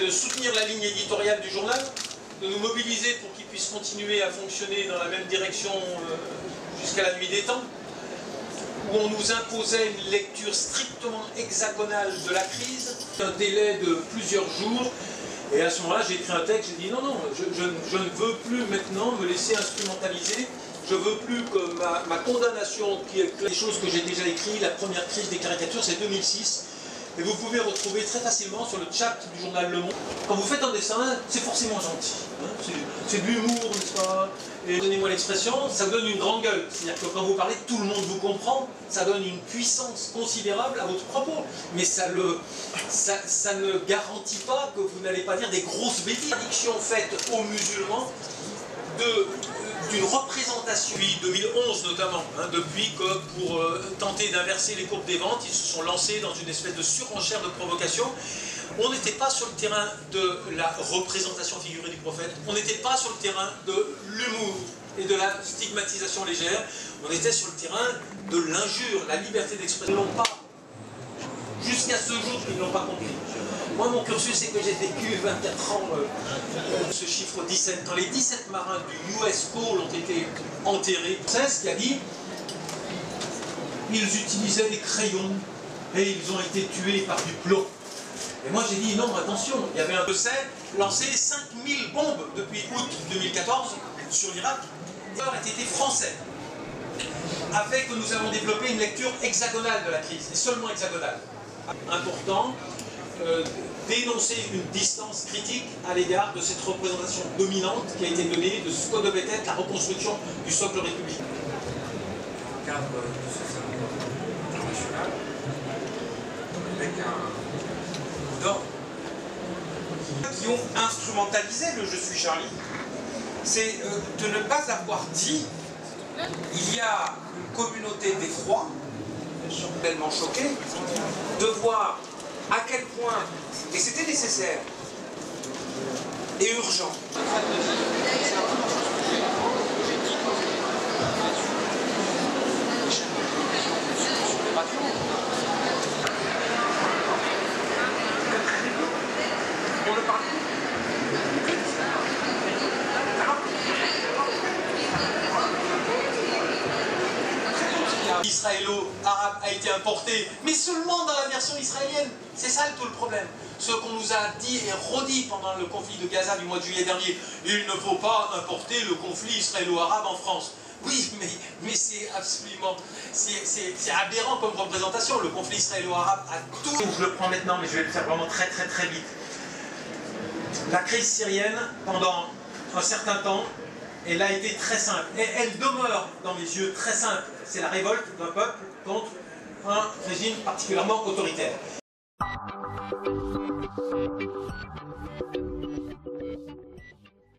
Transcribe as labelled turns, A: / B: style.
A: De soutenir la ligne éditoriale du journal, de nous mobiliser pour qu'il puisse continuer à fonctionner dans la même direction jusqu'à la nuit des temps, où on nous imposait une lecture strictement hexagonale de la crise, un délai de plusieurs jours, et à ce moment-là j'ai écrit un texte, j'ai dit non, je ne veux plus maintenant me laisser instrumentaliser, je veux plus que ma condamnation, qui est les choses que j'ai déjà écrites, la première crise des caricatures c'est 2006, et vous pouvez retrouver très facilement sur le chat du journal Le Monde. Quand vous faites un dessin, c'est forcément gentil. Hein, c'est de l'humour, n'est-ce pas? Et donnez-moi l'expression, ça vous donne une grande gueule. C'est-à-dire que quand vous parlez, tout le monde vous comprend. Ça donne une puissance considérable à votre propos. Mais ça ne garantit pas que vous n'allez pas dire des grosses bêtises. L'addiction faite aux musulmans d'une représentation, depuis 2011 notamment, hein, depuis que pour tenter d'inverser les courbes des ventes, ils se sont lancés dans une espèce de surenchère de provocation. On n'était pas sur le terrain de la représentation figurée du prophète, on n'était pas sur le terrain de l'humour et de la stigmatisation légère, on était sur le terrain de l'injure, la liberté d'expression. Ils ne l'ont pas, jusqu'à ce jour, ils ne l'ont pas compris. Moi, mon cursus, c'est que j'ai vécu 24 ans, ce chiffre 17. Quand les 17 marins du US Cole ont été enterrés, c'est ce qui a dit, ils utilisaient des crayons et ils ont été tués par du plomb. Et moi, j'ai dit, non, attention, il y avait un dossier lancé 5000 bombes depuis août 2014 sur l'Irak. Les étaient français. Avec que nous avons développé une lecture hexagonale de la crise, et seulement hexagonale. Important. Dénoncer une distance critique à l'égard de cette représentation dominante qui a été donnée de ce que devait être la reconstruction du socle républicain.
B: Dans le cadre de ce salon international, avec un d'ordre qui ont instrumentalisé le « Je suis Charlie », c'est de ne pas avoir dit il y a une communauté d'effroi, tellement choquée, de voir à quel point, et c'était nécessaire et urgent. On le parlait.
A: Israélo-arabe a été importé, mais seulement dans la version israélienne. C'est ça tout le problème. Ce qu'on nous a dit et redit pendant le conflit de Gaza du mois de juillet dernier, il ne faut pas importer le conflit israélo-arabe en France. Oui, mais c'est absolument, c'est aberrant comme représentation. Le conflit israélo-arabe a tout. Je le prends maintenant, mais je vais le faire vraiment très vite. La crise syrienne, pendant un certain temps, elle a été très simple. Et elle demeure, dans mes yeux, très simple. C'est la révolte d'un peuple contre un régime particulièrement autoritaire.